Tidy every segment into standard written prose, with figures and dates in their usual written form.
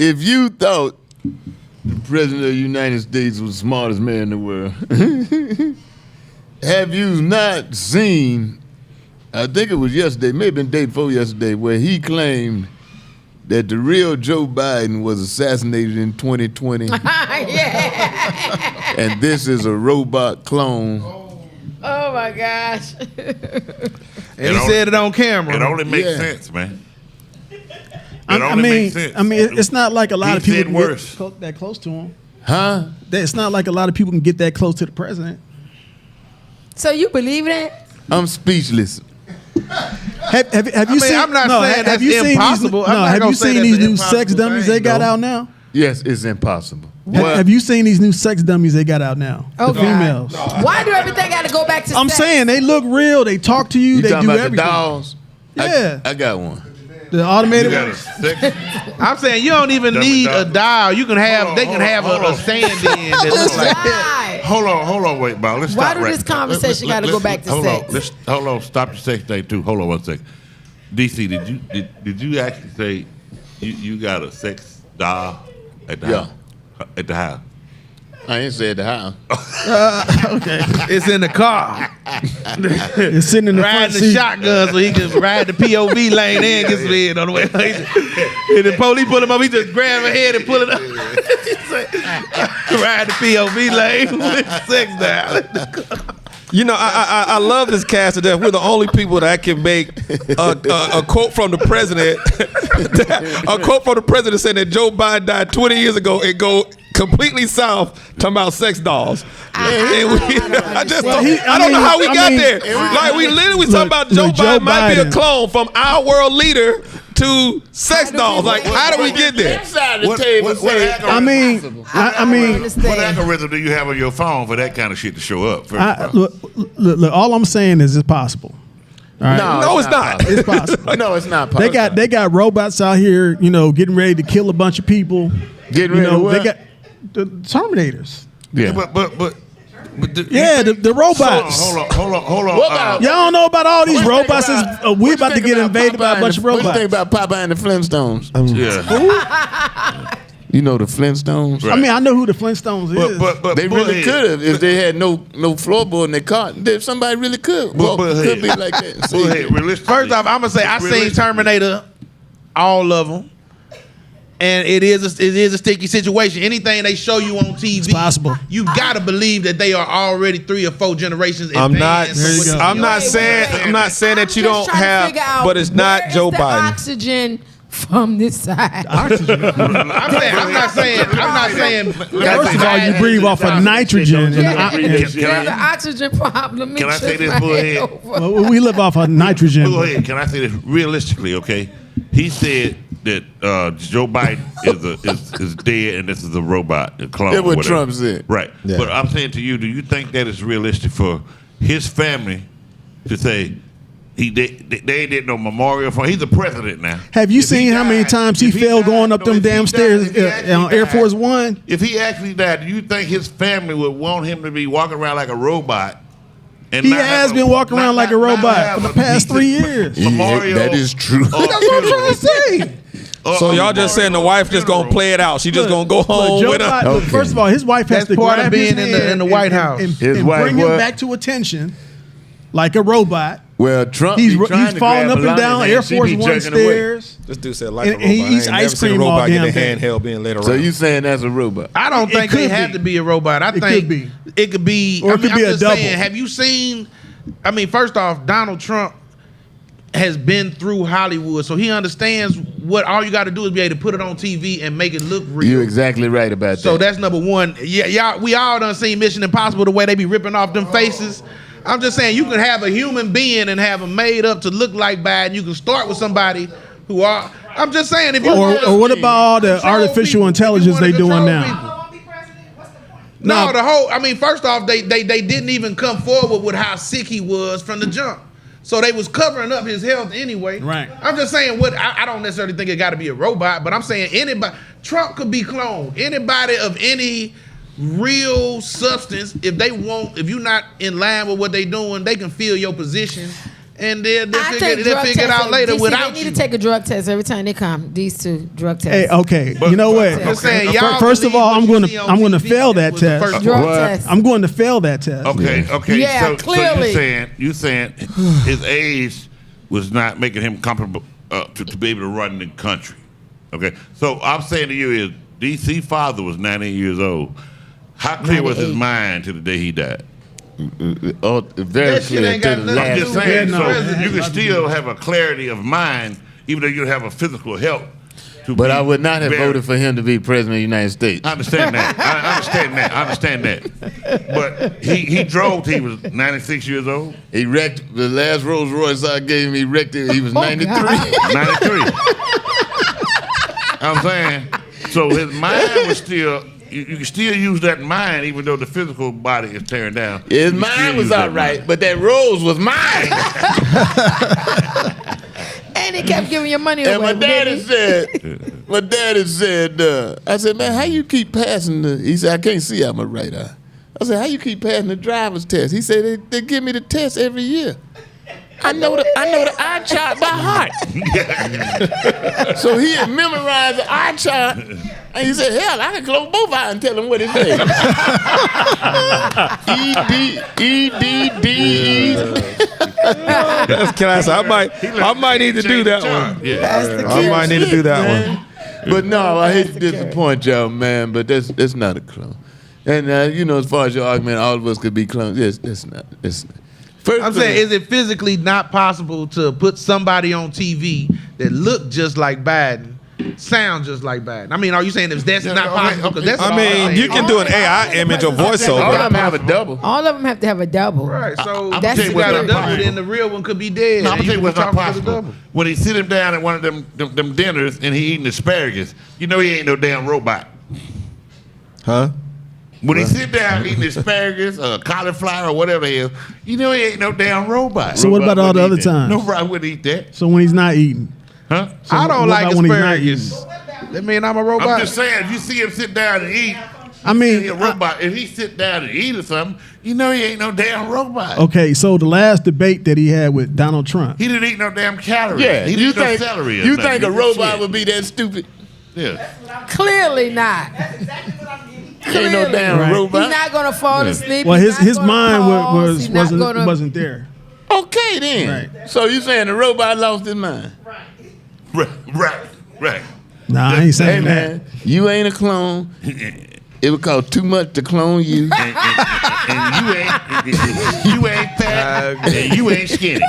if you thought the President of the United States was the smartest man in the world, have you not seen, I think it was yesterday, maybe been day before yesterday, where he claimed that the real Joe Biden was assassinated in 2020. Yeah. And this is a robot clone. Oh my gosh. And he said it on camera. It only makes sense, man. Makes sense. I mean, it's not like a lot of people can worse. get that close to him. Huh? It's not like a lot of people can get that close to the president. So you believe that? I'm speechless. Have you seen? I'm not saying that's impossible. Have you seen these new sex dummies they got out now? Yes, it's impossible. Have you seen these new sex dummies they got out now? Oh, the females. Why do everything got to go back to I'm sex? saying they look real. They talk to you. You They talking do about everything. the dolls? Yeah. I got one. The automated You got one. a sex. I'm saying you don't even need a dial. You can have. They can have a stand-in that looks like that. Hold on, Weightball. Let's Why stop do right this conversation let's- gotta go let's- back to hold sex? On, hold on, stop the sex thing too. Hold on 1 second. DC, did you actually say you got a sex doll at the house? At the house. I ain't said the how. Okay. It's in the car. It's sitting in the front Riding the seat. shotgun so he can ride the POV lane and get some head on the way. And the police pull him up, he just grab her head and pull it up. Ride the POV lane with sex down. You know, I love this cast to death. We're the only people that can make a quote from the president, a quote from the president saying that Joe Biden died 20 years ago and go completely south talking about sex dolls. I don't know how we got there. Like we literally talking about Joe Biden might be a clone from our world leader to sex dolls. Like, how do we get there? What algorithm do you have on your phone for that kind of shit to show up? Look, all I'm saying is it's possible. All right? No, it's not. It's possible. No, it's not possible. They got robots out here, getting ready to kill a bunch of people. Getting ready to what? They got the Terminators. Yeah, but the robots. Hold on. Y'all don't know about all these robots. We're about to get invaded by a bunch of robots. What you think about Popeye and the Flintstones? Yeah. You know the Flintstones? Right. I mean, I know who the Flintstones is. But they really could have if they had no floorboard in their car. Somebody really could. Could be like that. First off, I'm gonna say I seen Terminator, all of them, and it is a sticky situation. Anything they show you on TV, it's possible. You gotta believe that they are already 3 or 4 generations. I'm not saying that you don't have, but it's not Joe Biden. Oxygen from this side. Oxygen. I'm not saying. First of all, you breathe off of nitrogen. The oxygen problem. Can I say this, Bullhead? We live off of nitrogen. Bullhead, can I say this realistically? Okay, he said that Joe Biden is dead and this is a robot, a clone. That's what Trump said. Right. Yeah. But I'm saying to you, do you think that is realistic for his family to say they did no memorial for him? He's the president now. Have you seen how many times he fell going up them damn stairs on Air Force One? If he actually died, do you think his family would want him to be walking around like a robot? And he has been walking around like a robot for the past 3 years. Memorial. That is true. That's what I'm trying to say. So y'all just saying the wife just gonna play it out? She just gonna go home with her? Look, first of all, his wife has to part of grab being his in the hand White House. and His wife bring him what? back to attention like a robot. Well, Trump, He's trying to falling grab up and down Melania's Air hand. Force She be One jerking away. stairs. This dude said like a And robot. he eats I ain't ice never seen a cream all robot damn get day. their handheld being laid around. So you saying that's a robot? I don't think they have to be a robot. I think could be. it could be. Or it could be a just double. saying, have you seen? I mean, first off, Donald Trump has been through Hollywood, so he understands what all you got to do is be able to put it on TV and make it look real. You're exactly right about that. So that's number one. Yeah, y'all, we all done seen Mission Impossible, the way they be ripping off them faces. I'm just saying, you can have a human being and have them made up to look like Biden. You can start with somebody who are. I'm just saying, if you Or what about all the artificial intelligence they doing now? No, the whole. I mean, first off, they didn't even come forward with how sick he was from the jump. So they was covering up his health anyway. Right. I'm just saying I don't necessarily think it got to be a robot, but I'm saying anybody. Trump could be cloned. Anybody of any real substance, if they want, if you're not in line with what they doing, they can fill your position and they'll I figure take drug it out tests. later DC, without they you. need to take a drug test every time they come. These two drug tests. Hey, okay. You know what? I'm saying, y'all First of believe all, what I'm you going see to on I'm going to TV. fail that That was the test. first Drug What? test. I'm going to fail that test. Okay. Yeah, So clearly. you saying his age was not making him comfortable to be able to run the country. Okay. So I'm saying to you is DC father was 98 years old. How clear was his 98. mind to the day he died? Very That shit clear ain't to got the nothing I'm to last. do just with saying, the so president. you can still have a clarity of mind, even though you don't have a physical help. But I would not have very- voted for him to be president of the United States. I understand that. I understand that. But he drove till he was 96 years old. He wrecked the last Rolls Royce I gave him. He wrecked it. He was 93. God. 93. I'm saying, so his mind was still. You can still use that mind, even though the physical body is tearing down. His You can still mind was use that all right, mind. but that Rolls was mine. And he kept giving your money And away. my daddy didn't he? said, I said, man, how you keep passing the, he said, I can't see out my right eye. I said, how you keep passing the driver's test? He said, they give me the test every year. I know the eye chart by heart. So he had memorized the eye chart, and he said, hell, I can close both eyes and tell him what it says. E-D-D-E. Can I say? I might need to do that one. Yeah. That's the I kid might need to do that Man. one. But no, I hate to That's the disappoint y'all, man, but that's not a clone. And as far as your argument, all of us could be clones. Yes, it's not. It's not. First I'm thing- saying, is it physically not possible to put somebody on TV that look just like Biden, sound just like Biden? I mean, are you saying if that's Yeah, not okay, possible? 'Cause okay. that's I all I'm mean, saying. you can do an AI image or all of voiceover. them have a double. All of them have to have a double. Right, so I'm That's you tell you got what's a not double, possible. then the real one could be dead. No, I'm and tell you can what's be not talking to the possible. double. When he sit him down at one of them dinners and he eating asparagus, you know he ain't no damn robot. Huh? When he sit down eating asparagus or cauliflower or whatever it is, you know he ain't no damn robot. So what about all the other times? No robot would eat that. So when he's not eating, Huh? so I don't what like about when he's not asparagus. That mean I'm a robot. I'm just saying, if you see him sit down and eat, I mean, he a robot. If he sit down and eat or something, you know he ain't no damn robot. okay. So the last debate that he had with Donald Trump, He didn't eat no damn calories. Yeah, he you didn't eat think no celery. or you nothing. think a He robot shit. would be that stupid? Yeah. Clearly not. Ain't no damn Right. He's robot. not gonna fall asleep. well, He's his not gonna mind pause, he's not gonna- wasn't there. Okay then. Right. So you saying the robot lost his mind? Right. Nah, I ain't Hey saying that. man, you ain't a clone. It would cost too much to clone you. And you ain't fat and you ain't skinny.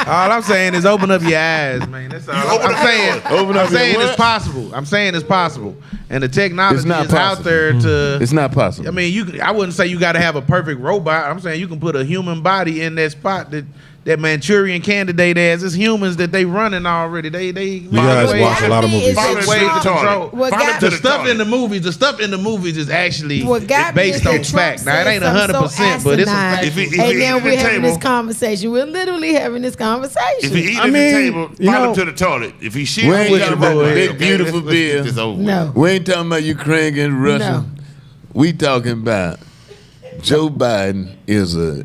All I'm saying is open up your eyes, man. That's all. open I'm up saying. yours. Open up I'm saying your it's what? possible. I'm saying it's possible, and the technology It's not is out possible. there to. It's not possible. I mean, I wouldn't say you got to have a perfect robot. I'm saying you can put a human body in that spot that Manchurian Candidate has. It's humans that they running already. They. You guys What watch a lot of got me movies. is Follow that him ways to to the control. toilet. What Follow him got- to The the stuff in toilet. the movies is actually What got me based is on that Trump fact. Now it said ain't something 100%, but it's a asinine. fact. If he And eat then at we're the having this table- conversation. We're literally having this conversation. If he eat I at mean, the table, you follow him know- to the toilet. If he shit, We ain't push talking him about away. the big, Okay, beautiful let's get bill. this over with. No. We ain't talking about Ukraine and Russia. No. We talking about Joe Biden is a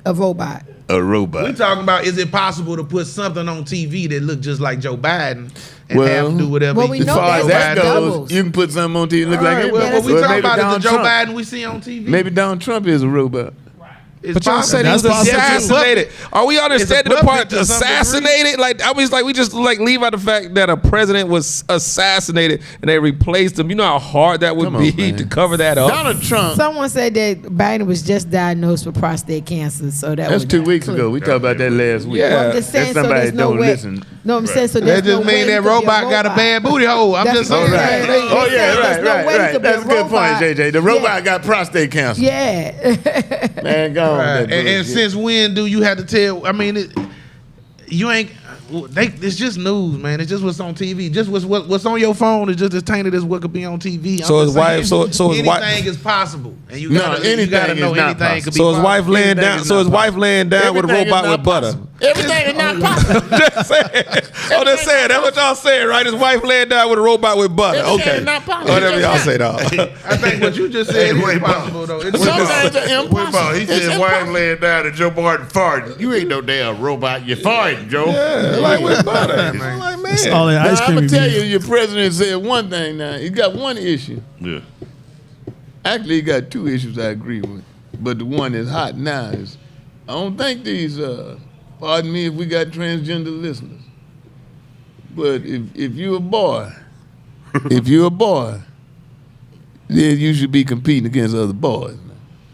robot. robot. We talking about, is it possible to put something on TV that look just like Joe Biden and Well, have him do whatever well, he we As know far as that that Joe Biden goes, doubles. you can put something on TV that look All like right, him. well, what we talking maybe about is the Donald Joe Trump. Biden we see on TV. Maybe Donald Trump is a robot. It's But y'all possible. said he was That's possible. assassinated. Are we understanding the puppet part to some degree. assassinated? Like I was like, we just like leave out the fact that a president was assassinated and they replaced him. You know how hard that would Come on, be man. to cover that up. Donald Trump. Someone said that Biden was just diagnosed with prostate cancer, so That's was 2 not weeks clear. ago. We talked about that last week. Yeah. Well, I'm just saying, If so somebody there's no don't way. listen. No, I'm saying so. That There's just no way mean he that could be a robot got a bad booty hole. I'm That's just what saying. I'm saying. They- Oh yeah, There's right, no right, way he right. could be That's a a good point, robot. JJ. The robot got prostate cancer. Yeah. Man, go on. Right. with that And bullshit. since when do you have to tell? I mean, you ain't. It's just news, man. It's just what's on TV. Just what's on your phone is just as tainted as what could be on TV. So I'm his just wife- saying, so his wife- anything is possible, and you No, gotta, anything you gotta is know not anything could be So his possible. wife laying Anything down. is So not his wife possible. laying down with a Everything is robot not with butter. possible. Everything is not possible. I'm just saying. That's what y'all saying, right? His wife laying down with a robot with butter. Everything Okay. is not possible. Whatever y'all say, dog. I think what you just said is possible, though. It's Some possible. things are impossible. He It's said, wife impossible. laying down and Joe Martin farting. You ain't no damn robot. You're farting, Joe. Yeah, like with butter. I'm like, man. That's all that Now, ice I'm cream. gonna tell be. you, your president said one thing. Now he got one issue. Yeah. Actually, he got two issues I agree with, but the one that's hot now is I don't think these. Pardon me if we got transgender listeners, but if you're a boy, then you should be competing against other boys.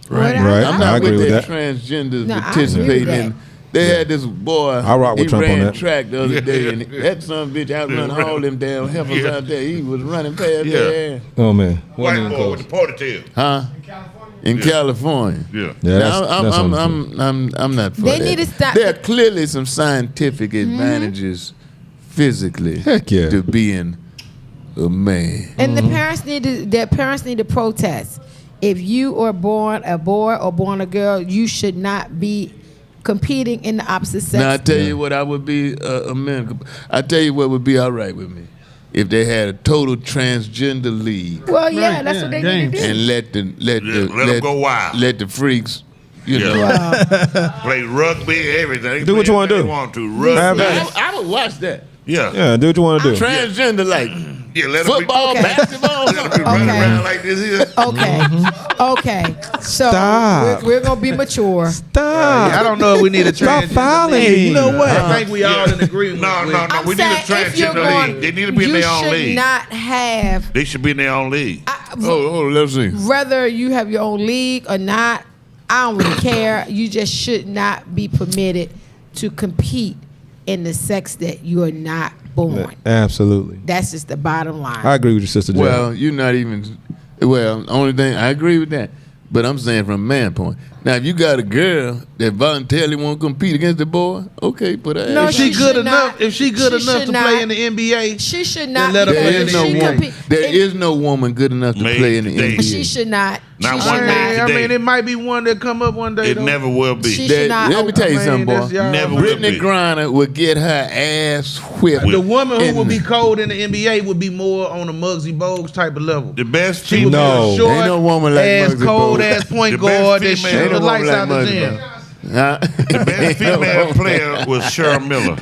Right. I'm not I agree with with that that. transgenders No, I agree with participating that. in. They had this boy. I rock with he Trump on ran that. track the other day, and that son of a bitch outrun all them damn heifers out there. He was running past their ass. Oh, man. White boy with the ponytail. Huh? In California. Yeah. Yeah, Now, that's I'm not for They that. need to stop- There are clearly some scientific advantages physically Heck yeah. to being a man. And the parents need to protest. If you are born a boy or born a girl, you should not be competing in the opposite sex. Now I tell you what I would be a man. I tell you what would be all right with me if they had a total transgender league Well, yeah, Right, that's yeah, what they games. need to do. and let them go wild. Let the freaks, you know. Play rugby, everything. They Do what play you wanna anything do. They want to. Have Rugby. at it. I would watch that. Yeah. Yeah, do what you want to do. Transgender like Yeah, let them football, Okay. basketball. Let them be running Okay. around like this here. Okay. Okay. So Stop. we're gonna be mature. Stop. I don't know if we need a Stop transgender fouling league. me. You know what? I think we all in agreement. No, with- no, no. I'm We need a saying if you're transgender going, league. They need to be in you their own should league. not have. They should be in their own league. Oh, let's see. Whether you have your own league or not, I don't really care. You just should not be permitted to compete in the sex that you are not born. Absolutely. That's just the bottom line. I agree with your sister, Joe. Well, you're not even. Well, only thing I agree with that, but I'm saying from a man point. Now, if you got a girl that voluntarily won't compete against the boy, okay, put her No, ass. If she She good should enough, not. if she good She enough should to not. play in the NBA, She should Then not. let her because play There in is the no she NBA. woman. compete- There it- is no woman good enough to Made play in the today. NBA. She should not. Not she one should day. not. I mean, it might be one that come up one day. It though. never will be. She That- should not. let me tell you I mean, something, boy. that's y'all- Never will Brittany be. Griner would get her ass whipped. The woman who in- would be cold in the NBA would be more on a Muggsy Bogues type of level. The best She would female. be a short, Ain't no woman like ass, Muggsy cold Bogues. ass point The best guard that female- shoot Ain't the no lights woman out the like gym. Muggsy Huh? The best female player was Cheryl Miller,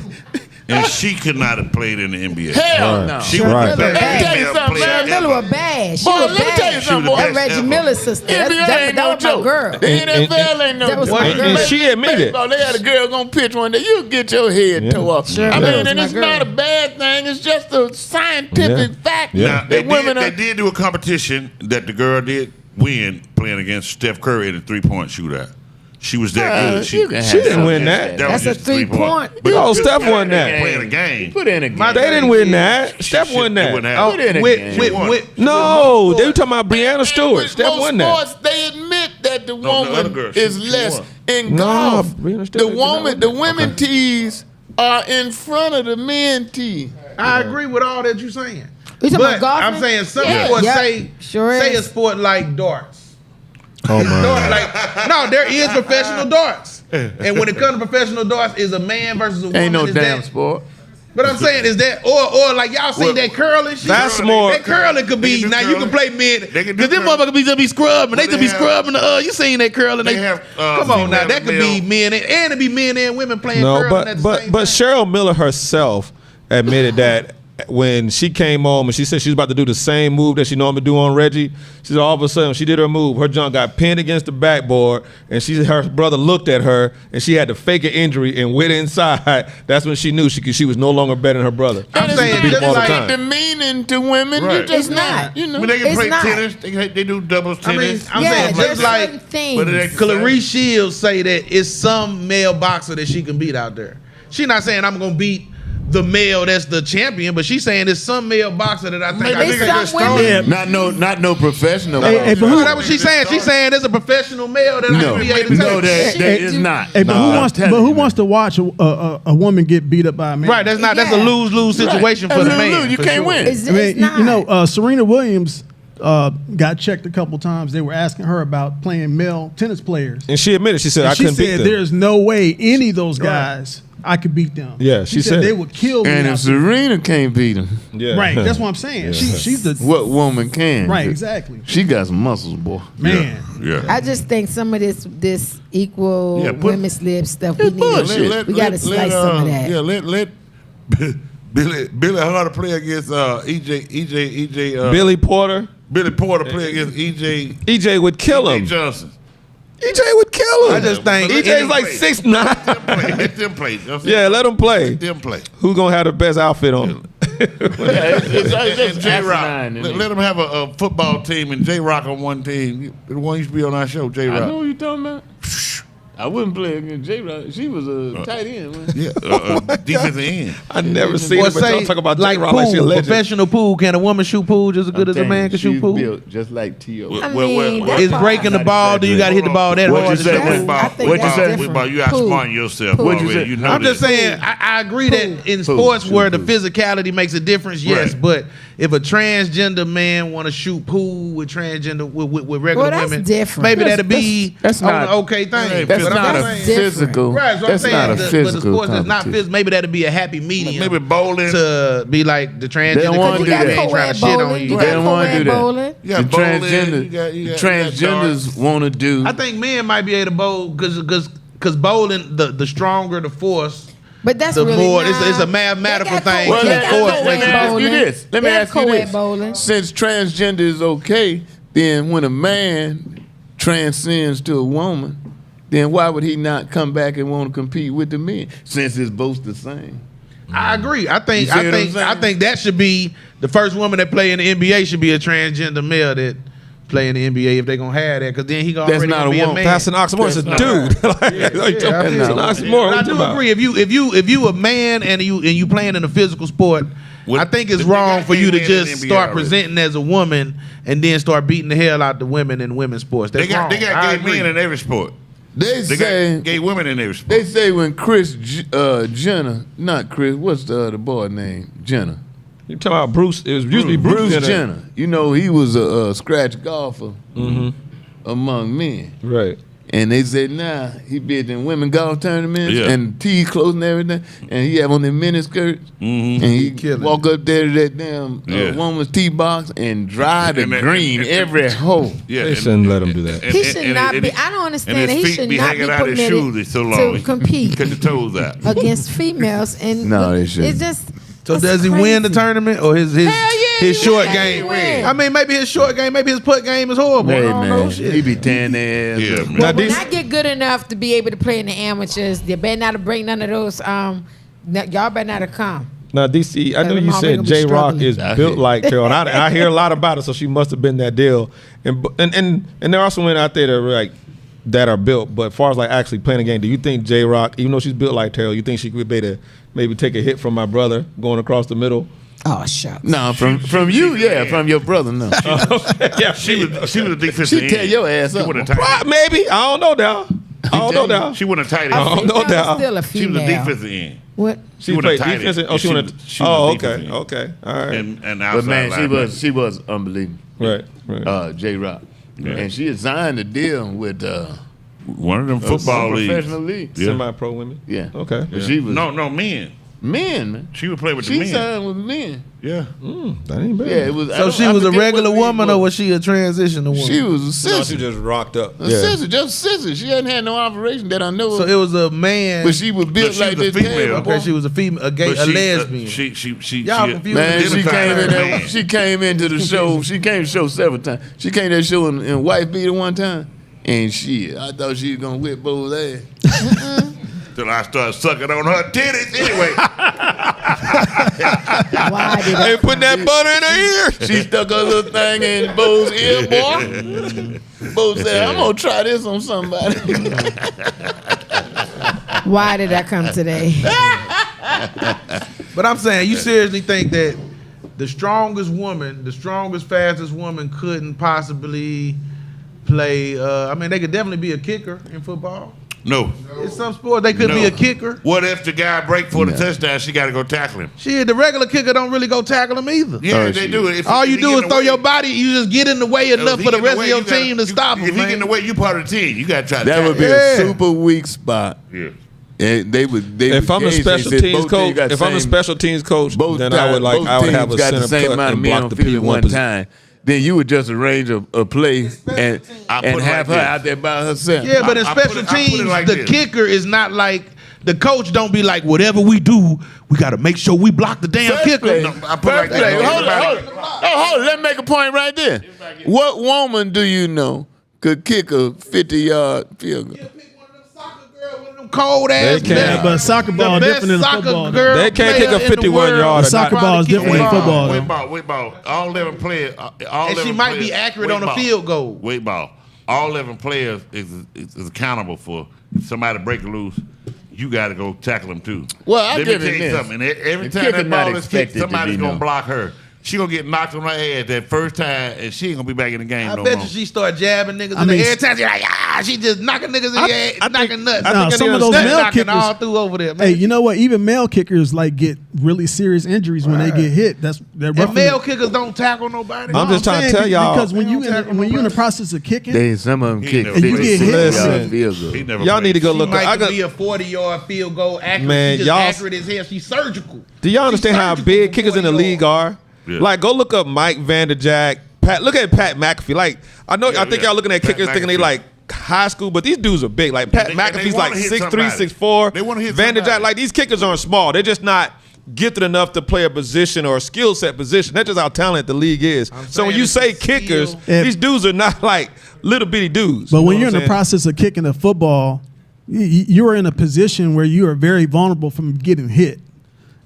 and she could not have played in the NBA. Hell no. She Cheryl was the Miller best bad. Let me tell you female something, player Cheryl Miller ever. was bad. She Boy, was let me tell you bad. something, She was boy. the And best Reggie ever. Miller's sister. NBA That ain't no was my joke. girl. The NFL ain't no That was joke. my and, girl. and she admitted. Baseball, they had a girl gonna pitch one day. You get your head tore off. Sure. I That mean, was and my it's girl. not a bad thing. It's just a scientific fact Yeah. Now, they that women are. did do a competition that the girl did win playing against Steph Curry in a 3-point shootout. She was that good. you can have She didn't win that. was That's a just 3-point. 3-point. But Oh, just Steph won that. Playing a game. Put in a game. They didn't win that. Steph won They that. wouldn't have- Put in a with, game. with, She won. with, No, they were talking about Breanna Stewart. With Steph most won that. sports, they admit that the the other woman girl, is she less won. in No, golf. Breanna The Stewart did not woman, win the that. women Okay. tees are in front of the men tees. I agree with all that you're saying. You talking But about golfing? I'm saying some Yeah. sports Yeah. say Sure say is. a sport like darts. Oh my. Like, no, there is professional darts, and when it comes to professional darts, is a man versus a woman. Ain't no is damn that, sport. But I'm saying is that, or like y'all see Well, that curling shit. that's more- That curling could They be can do now. You can curling. play men They can do because them curling. motherfuckers be just be scrubbing. They But just they be have- scrubbing. You seen that curling? They have, come on now. female That could male- be men and it be men and women playing No, curling at the but same but time. Cheryl Miller herself admitted that when she came home and she said she was about to do the same move that she normally do on Reggie, she said all of a sudden she did her move, her junk got pinned against the backboard, and her brother looked at her and she had to fake an injury and went inside. That's when she knew she was no longer better than her brother. I'm That is saying not beat him all the like- time. demeaning to women. You Right. just It's not. You I know. mean, they can It's play not. tennis. They do doubles I mean, tennis. I'm yeah, saying there's just like certain things. But it ain't- Clarice Shields say that it's some male boxer that she can beat out there. She's not saying I'm gonna beat the male that's the champion, but she's saying it's some male boxer that I think I Maybe think some just women- started. Not no professional. Hey, hey, but No, who, that's what she's saying. She's saying there's a professional male that I No, can be able to no, take. there is not. hey, but No, who I'm wants? telling But who you, wants to watch a woman get beat up by a man? Right, that's not. That's a Yeah. lose-lose situation for the Lose-lose, man. you for can't sure. win. It's, I mean, it's not. you know, Serena Williams got checked a couple times. They were asking her about playing male tennis players. And she admitted, she said, And I she couldn't beat said them. there's no way any of those guys I could beat them. Yeah, she said they it. would kill me. And if Serena can't beat him, Yeah. Right, that's what I'm saying. She's the what woman can? right, exactly. She got some muscles, boy. Man, Yeah. I just think some of this equal Yeah, put- women's lib stuff we It's need. bullshit. We got to slice some of that. Yeah, let Billy Harper play against Billy Porter. Billy Porter play against EJ would kill him. Johnson. EJ would kill him. I just think EJ's like 6'9". Let them play. Yeah, let him play. Let them play. Who's gonna have the best outfit on? It's J-Rock. asinine, isn't it? Let them have a football team and J-Rock on one team. The one used to be on our show, I know J-Rock. what you're talking about. I wouldn't play against J-Rock. She was a tight end, man. Yeah, defensive end. I never seen Or it, but y'all talk about like J-Rock like she a pool, legend. professional pool. Can a woman shoot pool just as good as a man can shoot She's pool? built just like T.O. I mean, that's Is fine. breaking the ball? Do you got to hit the ball that What hard? you to say, shoot man? pool? I think What you that's say? different. You outsmart yourself. What'd you already. say? You know I'm just this. saying, I agree that in Pool. sports Shoot where the pool. physicality makes a difference, yes. Right. But if a transgender man want to shoot pool with transgender with regular Well, that's women, different. maybe That's- that'd be that's an not- okay thing. That's But not I'm a just saying- different. physical. Right, so I'm That's saying not a but the physical sports that's not competition. physical. Maybe that'd be a happy medium. Maybe bowling. to be like the transgender. They don't wanna couple do that that. ain't trying to shit on you. They don't want to do that. bowling. You got The bowling, transgender, you got transgenders want to do. I think men might be able to bowl because bowling the stronger the force. But that's The really more- not. it's a mathematical They got thing. co- Well, they let got me co-ed ask bowling. you this. Let me They have ask you co-ed this. bowling. Since transgender is okay, then when a man transcends to a woman, then why would he not come back and want to compete with the men? Since it's both the same. I agree. I think You see what I'm I saying? think that should be the first woman that play in the NBA should be a transgender male that play in the NBA if they gonna have that because then he gonna That's already not gonna a be a woman. man. That's an oxymoron. It's a dude. Like, it's an oxymoron. But I What do you talking agree if you a man and you playing in a physical sport, What- I think it's they wrong got for you to gay men in just the NBA start already. presenting as a woman and then start beating the hell out the women in women's sports. That's They got wrong. I gay agree. men in every sport. They They say got gay women in every sport. they say when Chris Jenner, not Chris, what's the other boy name? Jenner. You talking about Bruce? It was used to be Bruce Jenner. You know he was a scratch golfer among men. Right. And they said, nah, he be at them women golf tournaments Yeah. and tee clothes and everything. And he have on them mini skirts. And he killing walk up there to that damn Yeah. woman's tee box and drive the And that- green and- every hole. Yeah, They and- shouldn't let him do that. He should not be. I don't understand and that his he feet should be not hanging be out his shoes. permitted It's so long. to compete Cut the toes out. against females. And No, they shouldn't. It's just. So it's does he win the crazy. tournament or his yeah, his he short win. game? He win. I mean, maybe his short game, maybe his putt game is horrible. Hey, I don't know man, shit. he be tearing their ass Yeah, up. man. Well, Now, when these- I get good enough to be able to play in the amateurs, they better not bring none of those. Y'all better not have come. Now, DC, I know Them you already said gonna be J Rock struggling. is I built hear. like Terrell, and I hear a lot about it, so she must have been that deal. And there are some women out there that are like that are built, but as far as like actually playing a game, do you think J Rock, even though she's built like Terrell, you think she could be able to maybe take a hit from my brother going across the middle? Oh, shucks. No, from you, yeah, from your brother, no. Yeah, She was a defensive She end. tear your ass She up. wouldn't tight. maybe. I don't know now. I don't know now. She wouldn't tight I don't end. know Female is now. still a She was a female. defensive end. What? She would've played tied defense. it. Oh, she She wanted. was- she was Oh, defensive okay, end. okay, all right, And But man, outside she was unbelievable. right, right. J Rock. Yeah. And she had signed a deal with one of them football leagues. professional leagues. Yeah. Semi-pro women. Yeah. Okay. But she was No, men. men, man. She would play with the She men. signed with men. Yeah. That ain't bad. Yeah, it was. So she was a regular woman or was she a transitional woman? she was a No, sister? she just rocked up. A sister, just a sister. She hadn't had no operation that I know So of. it was a man. But she was built But she like was a this. female. table, okay, boy. she was a female, a gay, But a she, lesbian. She Y'all confused. Man, she identified came as in a there. man. She came into the show. She came to the show several times. She came to that show in White Beater one time, and shit, I thought she was gonna whip Bo's ass. Till I started sucking on her titties anyway. Why did Hey, I? put that butter in her ear. She stuck her little thing in Bo's ear, boy. Bo said, "I'm gonna try this on somebody." Why did I come today? But I'm saying, you seriously think that the strongest woman, the strongest, fastest woman couldn't possibly play, I mean, they could definitely be a kicker in football. No. In some sports, they could be a kicker. What if the guy break for the touchdown? She got to go tackle him. Shit, the regular kicker don't really go tackle him either. Yeah, they do it. If All if you he do get is in throw way- your body. You just get in the way if enough he for the get in rest of your you gotta- team to stop him, If he get in man. the way, you part of the team. You got to try to That tackle would be him. Yeah. a super weak spot. Yeah. And they would. If I'm a special teams coach, then I would have a center cut and block the P1 position. Then you would just arrange a play and have her out there by herself. Yeah, but in special teams, the kicker is not like the coach. Don't be like, whatever we do, we got to make sure we block the damn kicker. Hold on. Let me make a point right there. What woman do you know could kick a 50-yard field goal? Cold ass. But soccer ball different than football. They can't kick a 51-yard. Soccer ball is different than football. Weightball. All 11 players. And she might be accurate on the field goal. Weightball. All 11 players is accountable for if somebody break loose. You got to go tackle them too. Well, I Let me tell you something. Every time that ball is kicked, somebody's gonna block her. She gonna get knocked on her ass that first time, and she ain't gonna be back in the game no more. I bet you she start jabbing niggas in the air. Every time you're like, she just knocking niggas in the air, knocking nuts. Some of those male kickers all through over there, man. Hey, you know what? Even male kickers get really serious injuries when they get hit. And male kickers don't tackle nobody. I'm just trying to tell y'all, because when you in the process of kicking, some of them kick and you get hit. Y'all need to go look. I could be a 40-yard field goal accurate. Man, she's accurate as hell. She's surgical. Do y'all understand how big kickers in the league are? Yeah. Like, go look up Mike Vanderjack. Look at Pat McAfee. Like, I think y'all looking at kickers thinking they like high school, but these dudes are big. Like Pat McAfee's like 6'3", 6'4". They want to hit Vanderjack. Like, these kickers aren't small. They're just not gifted enough to play a position or a skill set position. That's just how talented the league is. So when you say kickers, these dudes are not like little bitty dudes. But when you're in the process of kicking a football, you are in a position where you are very vulnerable from getting hit.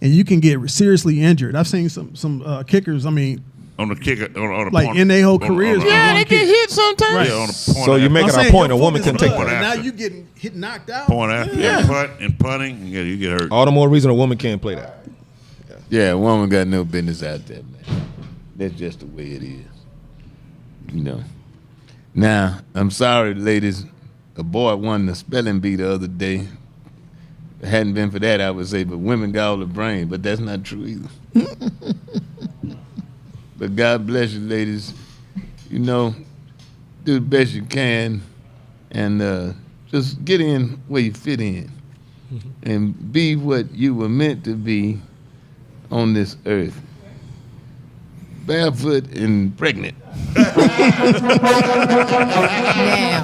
And you can get seriously injured. I've seen some kickers. I mean, on the kicker, on a like point, in their whole careers. Yeah, they get hit sometimes. Right. Yeah, on a point. So you're making a point. A woman can take that. that. Now you getting hit, knocked out. Point after and punting, you get hurt. All the more reason a woman can't play that. Yeah, a woman got no business out there, man. That's just the way it is. You know. Now, I'm sorry, ladies. A boy won the spelling bee the other day. If it hadn't been for that, I would say, but women got all the brain, but that's not true either. But God bless you, ladies. You know, do the best you can, and just get in where you fit in, and be what you were meant to be on this earth. Barefoot and pregnant.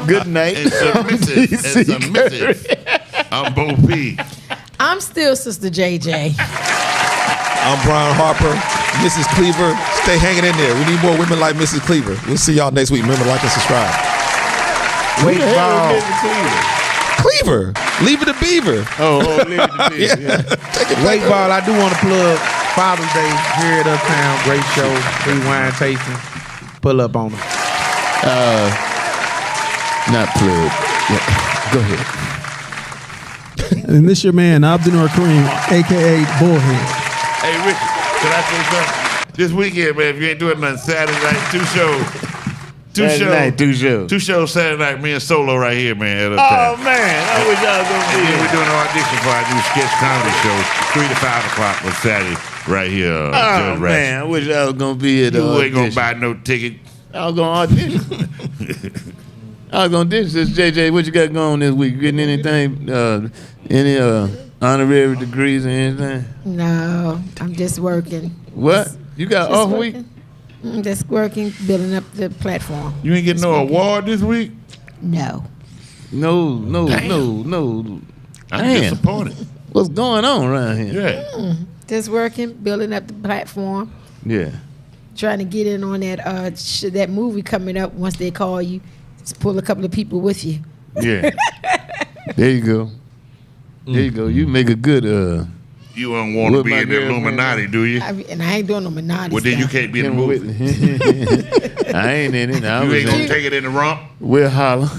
Good night. And submissive. I'm Bo P. I'm still Sister JJ. I'm Brian Harper. Mrs. Cleaver, stay hanging in there. We need more women like Mrs. Cleaver. We'll see y'all next week. Remember, like and subscribe. Weightball. Cleaver. Leave it to Beaver. Oh, leave it to Beaver. Yeah. Weightball, I do want to plug Father's Day here at Uptown. Great show. Free wine tasting. Pull up on them. Not plug. Yeah. Go ahead. And this your man, Abdinur Kareem, a.k.a. Bullhead. Hey, Richard, can I say something? This weekend, man, if you ain't doing nothing, Saturday night, two shows. Two shows Saturday night, me and Solo right here, man, at Uptown. Oh, man, I wish I was going to be And then here. we're doing an audition for our new sketch comedy show, 3 to 5 o'clock on Saturday, right here. Oh, Judge Ratchet. man, I wish I was going to be here to You ain't going to audition. buy no ticket. I was going to audition. I was going to audition. This JJ, what you got going on this week? Getting anything, any honorary degrees or anything? No, I'm just working. What? You got Just off working. week? Just working, building up the platform. You ain't getting no award this week? No. No. I'm Damn. disappointed. What's going on around here? Yeah. Just working, building up the platform, Yeah. trying to get in on that that movie coming up once they call you. Just pull a couple of people with you. Yeah. There you go. There you go. You make a good You don't want to With be my in the girlfriend, Illuminati, do you? And I ain't doing no Minati Well, then you stuff. can't be in the Kim movie. Whitney. I ain't in it. I You was ain't going in to take it in the rump? We'll holler.